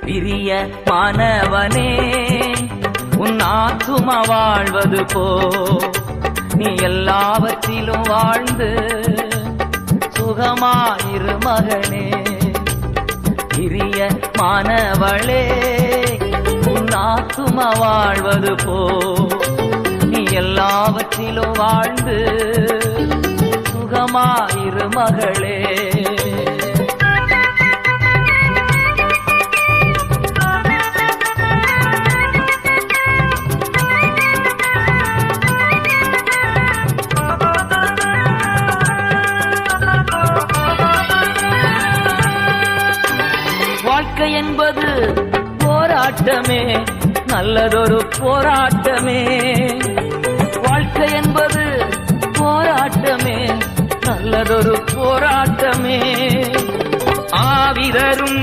பிரிய மாணவனே உன் ஆத்துமா வாழ்வது போ நீ எல்லாவற்றிலும் வாழ்ந்து சுகமாயிரு மகனே. பிரிய மாணவளே உன் ஆத்துமா வாழ்வது போ நீ எல்லாவற்றிலும் வாழ்ந்து சுகமாயிரு மகளே. வாழ்க்கை என்பது போராட்டமே, நல்லதொரு போராட்டமே. வாழ்க்கை என்பது போராட்டமே, நல்லதொரு போராட்டமே. ஆவிதரும்